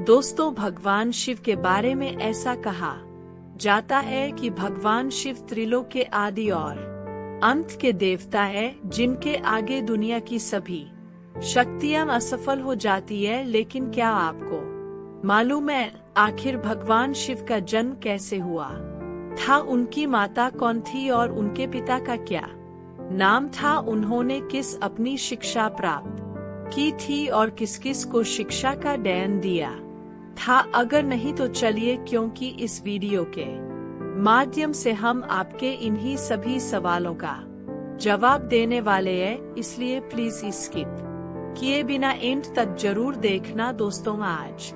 दोस्तों, भगवान शिव के बारे में ऐसा कहा जाता है कि भगवान शिव त्रिलोक के आदि और अंत के देवता है, जिनके आगे दुनिया की सभी शक्तियां असफल हो जाती है। लेकिन क्या आपको मालूम है आखिर भगवान शिव का जन्म कैसे हुआ था? उनकी माता कौन थी और उनके पिता का क्या नाम था? उन्होंने किस अपनी शिक्षा प्राप्त की थी और किस किस को शिक्षा का दान दिया था? अगर नहीं तो चलिए, क्योंकि इस वीडियो के माध्यम से हम आपके इन्हीं सभी सवालों का जवाब देने वाले हैं, इसलिए प्लीज स्किप किए बिना एंड तक जरूर देखना। दोस्तों, आज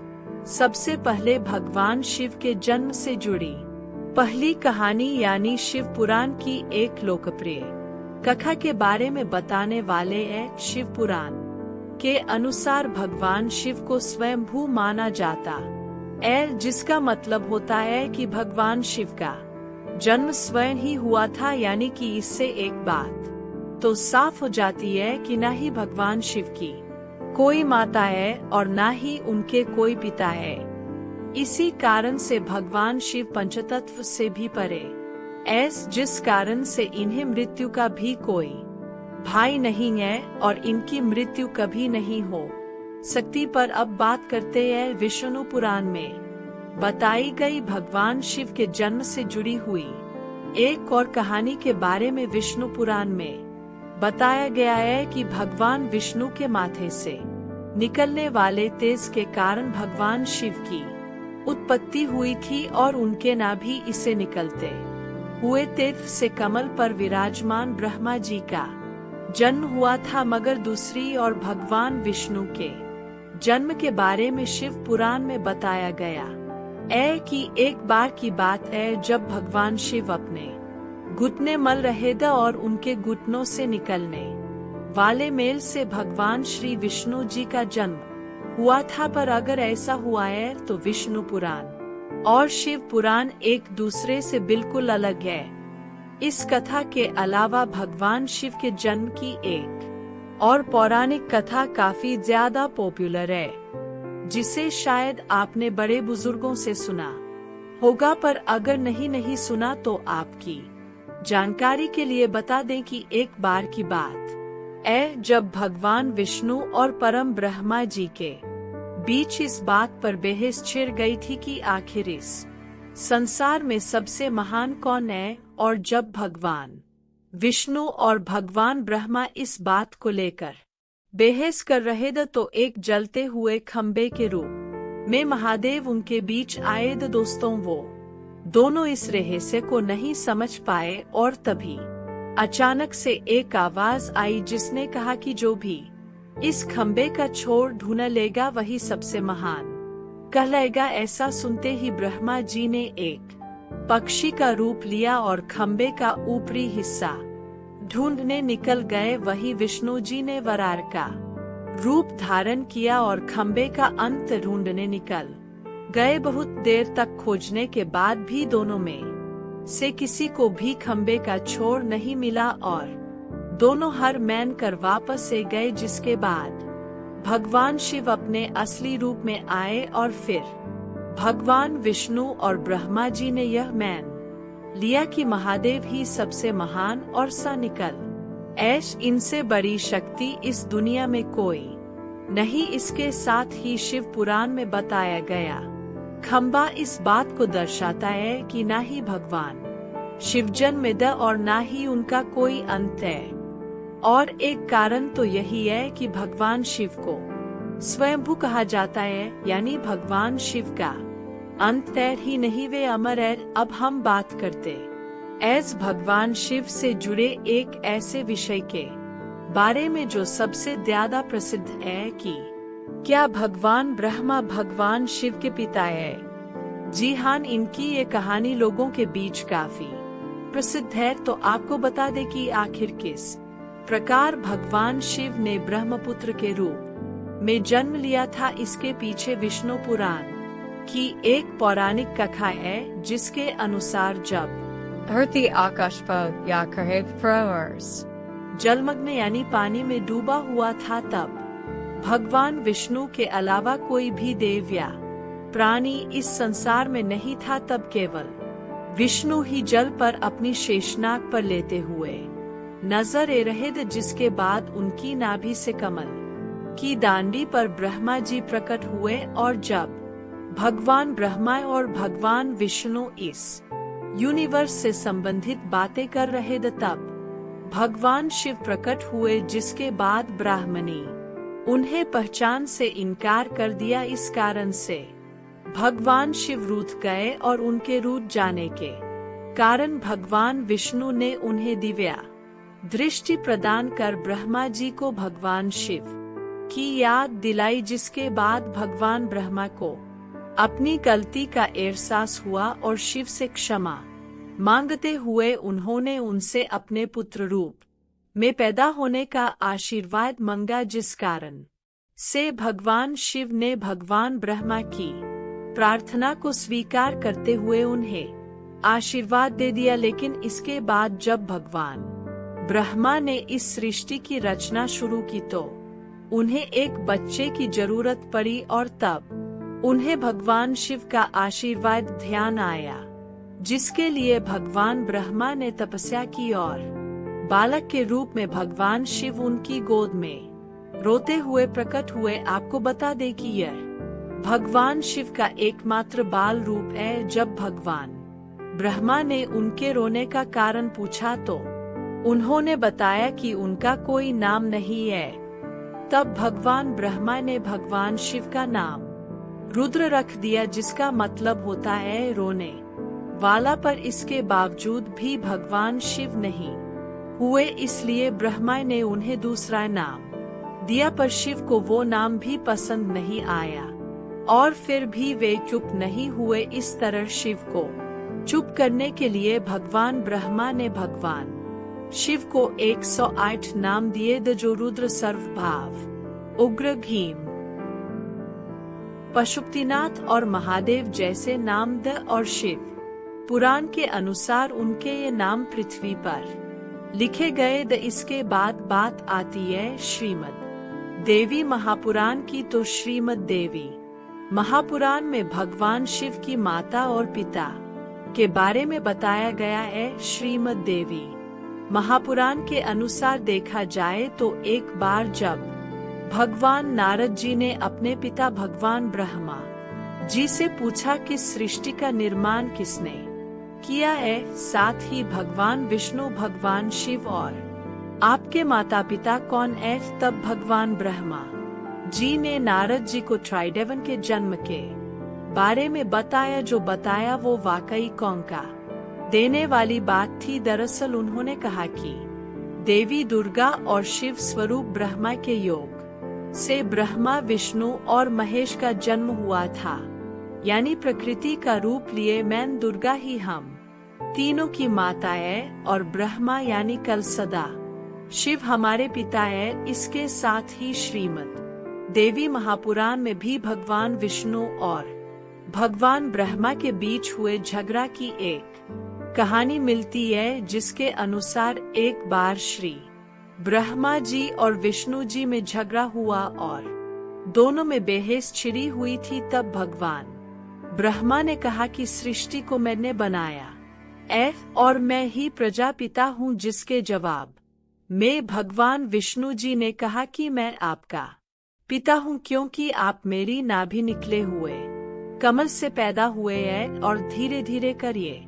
सबसे पहले भगवान शिव के जन्म से जुड़ी पहली कहानी यानी शिव पुराण की एक लोकप्रिय कथा के बारे में बताने वाले हैं। शिव पुराण के अनुसार भगवान शिव को स्वयंभू माना जाता है, जिसका मतलब होता है कि भगवान शिव का जन्म स्वयं ही हुआ था। यानी कि इससे एक बात तो साफ हो जाती है कि न ही भगवान शिव की कोई माता है और न ही उनके कोई पिता है। इसी कारण से भगवान शिव पंचतत्व से भी परे, जिस कारण से इन्हें मृत्यु का भी कोई भाई नहीं है और इनकी मृत्यु कभी नहीं हो सकती। पर अब बात करते हैं विष्णु पुराण में बताई गई भगवान शिव के जन्म से जुड़ी हुई एक और कहानी के बारे में। विष्णु पुराण में बताया गया है कि भगवान विष्णु के माथे से निकलने वाले तेज के कारण भगवान शिव की उत्पत्ति हुई थी और उनके नाभि से निकलते हुए तेज से कमल पर विराजमान ब्रह्मा जी का जन्म हुआ था। मगर दूसरी और भगवान विष्णु के जन्म के बारे में शिव पुराण में बताया गया है कि एक बार की बात है जब भगवान शिव अपने घुटने मल रहे थे और उनके घुटनों से निकलने वाले मेल से भगवान श्री विष्णु जी का जन्म हुआ था। पर अगर ऐसा हुआ है तो विष्णु पुराण और शिव पुराण एक दूसरे से बिल्कुल अलग है। इस कथा के अलावा भगवान शिव के जन्म की एक और पौराणिक कथा काफी ज्यादा पॉपुलर है, जिसे शायद आपने बड़े बुजुर्गों से सुना होगा। पर अगर नहीं सुना तो आपकी जानकारी के लिए बता दें कि एक बार की बात है जब भगवान विष्णु और परम ब्रह्मा जी के बीच इस बात पर बहस छिड़ गई थी कि आखिर इस संसार में सबसे महान कौन है। और जब भगवान विष्णु और भगवान ब्रह्मा इस बात को लेकर बहस कर रहे थे तो एक जलते हुए खंबे के रूप में महादेव उनके बीच आए थे। दोस्तों, वो दोनों इस रहस्य को नहीं समझ पाए और तभी अचानक से एक आवाज आई जिसने कहा कि जो भी इस खंबे का छोर ढूंढ लेगा वही सबसे महान कहलाएगा। ऐसा सुनते ही ब्रह्मा जी ने एक पक्षी का रूप लिया और खंबे का ऊपरी हिस्सा ढूंढने निकल गए। वही विष्णु जी ने वराह का रूप धारण किया और खंबे का अंत ढूंढने निकल गए। बहुत देर तक खोजने के बाद भी दोनों में से किसी को भी खंबे का छोर नहीं मिला और दोनों हार मान कर वापस से गए। जिसके बाद भगवान शिव अपने असली रूप में आए और फिर भगवान विष्णु और ब्रह्मा जी ने यह मान लिया कि महादेव ही सबसे महान और सा निकल इनसे बड़ी शक्ति इस दुनिया में कोई नहीं। इसके साथ ही शिव पुराण में बताया गया खंबा इस बात को दर्शाता है कि ना ही भगवान शिव जन्मद और ना ही उनका कोई अंत है। और एक कारण तो यही है कि भगवान शिव को स्वयंभू कहा जाता है, यानी भगवान शिव का अंत ही नहीं, वे अमर है। अब हम बात करते भगवान शिव से जुड़े एक ऐसे विषय के बारे में जो सबसे ज्यादा प्रसिद्ध है कि क्या भगवान ब्रह्मा भगवान शिव के पिता है। जी हाँ, इनकी ये कहानी लोगों के बीच काफी प्रसिद्ध है। तो आपको बता दें कि आखिर किस प्रकार भगवान शिव ने ब्रह्मपुत्र के रूप में जन्म लिया था। इसके पीछे विष्णु पुराण की एक पौराणिक कथा है, जिसके अनुसार जब धरती आकाश पर या कहे जलमग्न यानी पानी में डूबा हुआ था, तब भगवान विष्णु के अलावा कोई भी देव या प्राणी इस संसार में नहीं था, तब केवल विष्णु ही जल पर अपनी शेषनाग पर लेते हुए नजर ए रहे थे, जिसके बाद उनकी नाभि से कमल की दांडी पर ब्रह्मा जी प्रकट हुए। और जब भगवान ब्रह्मा और भगवान विष्णु इस यूनिवर्स से संबंधित बातें कर रहे थे, तब भगवान शिव प्रकट हुए, जिसके बाद ब्राह्मणी उन्हें पहचान से इनकार कर दिया। इस कारण से भगवान शिव रूठ गए और उनके रूठ जाने के कारण भगवान विष्णु ने उन्हें दिव्या दृष्टि प्रदान कर ब्रह्मा जी को भगवान शिव की याद दिलाई, जिसके बाद भगवान ब्रह्मा को अपनी गलती का एहसास हुआ और शिव से क्षमा मांगते हुए उन्होंने उनसे अपने पुत्र रूप में पैदा होने का आशीर्वाद मांगा, जिस कारण से भगवान शिव ने भगवान ब्रह्मा की प्रार्थना को स्वीकार करते हुए उन्हें आशीर्वाद दे दिया। लेकिन इसके बाद जब भगवान ब्रह्मा ने इस सृष्टि की रचना शुरू की तो उन्हें एक बच्चे की जरूरत पड़ी, और तब उन्हें भगवान शिव का आशीर्वाद ध्यान आया, जिसके लिए भगवान ब्रह्मा ने तपस्या की और बालक के रूप में भगवान शिव उनकी गोद में रोते हुए प्रकट हुए। आपको बता दें कि यह भगवान शिव का एकमात्र बाल रूप है। जब भगवान ब्रह्मा ने उनके रोने का कारण पूछा तो उन्होंने बताया कि उनका कोई नाम नहीं है। तब भगवान ब्रह्मा ने भगवान शिव का नाम रुद्र रख दिया, जिसका मतलब होता है रोने वाला। पर इसके बावजूद भी भगवान शिव नहीं हुए, इसलिए ब्रह्मा ने उन्हें दूसरा नाम दिया, पर शिव को वो नाम भी पसंद नहीं आया और फिर भी वे चुप नहीं हुए। इस तरह शिव को चुप करने के लिए भगवान ब्रह्मा ने भगवान शिव को 108 नाम दिए थे, जो रुद्र, सर्वभाव, उग्र, भीम, पशुपतिनाथ और महादेव जैसे नाम द। और शिव पुराण के अनुसार उनके ये नाम पृथ्वी पर लिखे गए द। इसके बाद बात आती है श्रीमद् देवी महापुराण की। तो श्रीमद् देवी महापुराण में भगवान शिव की माता और पिता के बारे में बताया गया है। श्रीमद् देवी महापुराण के अनुसार देखा जाए तो एक बार जब भगवान नारद जी ने अपने पिता भगवान ब्रह्मा जी से पूछा कि सृष्टि का निर्माण किसने किया है, साथ ही भगवान विष्णु, भगवान शिव और आपके माता पिता कौन है, तब भगवान ब्रह्मा जी ने नारद जी को त्रिदेवन के जन्म के बारे में बताया। जो बताया वो वाकई कौंका देने वाली बात थी। दरअसल उन्होंने कहा कि देवी दुर्गा और शिव स्वरूप ब्रह्मा के योग से ब्रह्मा, विष्णु और महेश का जन्म हुआ था, यानी प्रकृति का रूप लिए मैन दुर्गा ही हम तीनों की माता है और ब्रह्मा यानी कल सदा शिव हमारे पिता है। इसके साथ ही श्रीमद् देवी महापुराण में भी भगवान विष्णु और भगवान ब्रह्मा के बीच हुए झगड़ा की एक कहानी मिलती है, जिसके अनुसार एक बार श्री ब्रह्मा जी और विष्णु जी में झगड़ा हुआ और दोनों में बहस छिड़ी हुई थी। तब भगवान ब्रह्मा ने कहा कि सृष्टि को मैंने बनाया है और मैं ही प्रजापिता हूँ, जिसके जवाब में भगवान विष्णु जी ने कहा कि मैं आपका पिता हूँ, क्योंकि आप मेरी नाभि निकले हुए कमल से पैदा हुए हैं। और धीरे धीरे करिए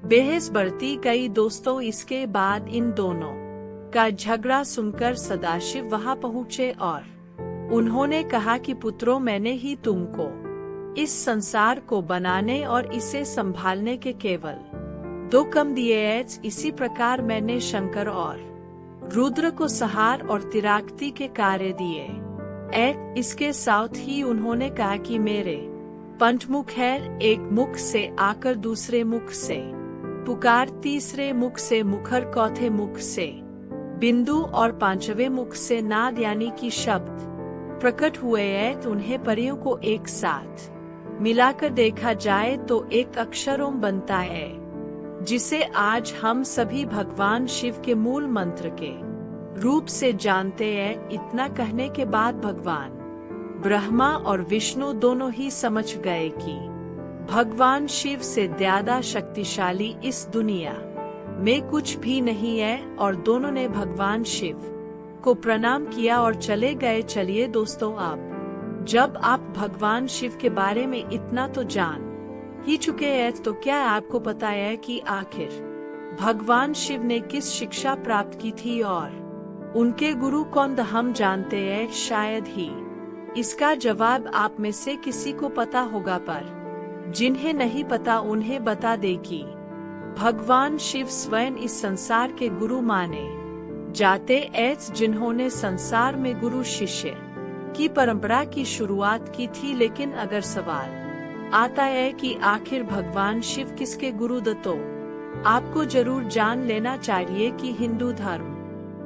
बहस बढ़ती गई। दोस्तों, इसके बाद इन दोनों का झगड़ा सुनकर सदाशिव वहां पहुँचे और उन्होंने कहा कि पुत्रों, मैंने ही तुमको इस संसार को बनाने और इसे संभालने के केवल 2 कम दिए हैं। इसी प्रकार मैंने शंकर और रुद्र को संहार और तिराक्ति के कार्य दिए। इसके साथ ही उन्होंने कहा कि मेरे पंचमुख है, एक मुख से आकर दूसरे मुख से पुकार, तीसरे मुख से मुखर, चौथे मुख से बिंदु और 5वें मुख से नाद यानी कि शब्द प्रकट हुए हैं। तो उन्हें परियों को एक साथ मिलाकर देखा जाए तो एक अक्षर ओम बनता है, जिसे आज हम सभी भगवान शिव के मूल मंत्र के रूप से जानते हैं। इतना कहने के बाद भगवान ब्रह्मा और विष्णु दोनों ही समझ गए कि भगवान शिव से ज्यादा शक्तिशाली इस दुनिया में कुछ भी नहीं है, और दोनों ने भगवान शिव को प्रणाम किया और चले गए। चलिए दोस्तों, अब जब आप भगवान शिव के बारे में इतना तो जान ही चुके हैं, तो क्या आपको पता है कि आखिर भगवान शिव ने किस शिक्षा प्राप्त की थी और उनके गुरु कौन? हम जानते हैं शायद ही इसका जवाब आप में से किसी को पता होगा, पर जिन्हें नहीं पता उन्हें बता दे कि भगवान शिव स्वयं इस संसार के गुरु माने जाते हैं, जिन्होंने संसार में गुरु शिष्य की परंपरा की शुरुआत की थी। लेकिन अगर सवाल आता है कि आखिर भगवान शिव किसके गुरु थे, तो आपको जरूर जान लेना चाहिए कि हिंदू धर्म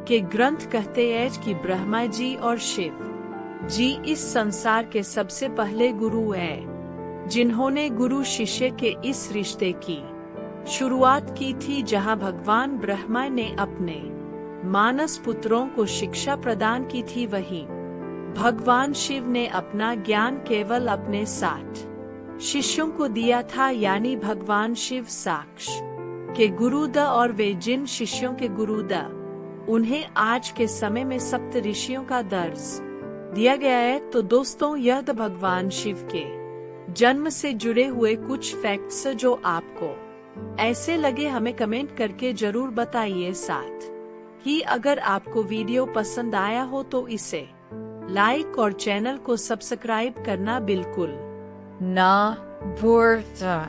के ग्रंथ कहते हैं कि ब्रह्मा जी और शिव जी इस संसार के सबसे पहले गुरु हैं, जिन्होंने गुरु शिष्य के इस रिश्ते की शुरुआत की थी, जहां भगवान ब्रह्मा ने अपने मानस पुत्रों को शिक्षा प्रदान की थी, वहीं भगवान शिव ने अपना ज्ञान केवल अपने 60 शिष्यों को दिया था, यानी भगवान शिव साक्ष के गुरु द, और वे जिन शिष्यों के गुरु द, उन्हें आज के समय में सप्त ऋषियों का दर्ज दिया गया है। तो दोस्तों, यह तो भगवान शिव के जन्म से जुड़े हुए कुछ फैक्ट्स जो आपको ऐसे लगे हमें कमेंट करके जरूर बताइए। साथ ही अगर आपको वीडियो पसंद आया हो तो इसे लाइक और चैनल को सब्सक्राइब करना बिल्कुल ना भूलता।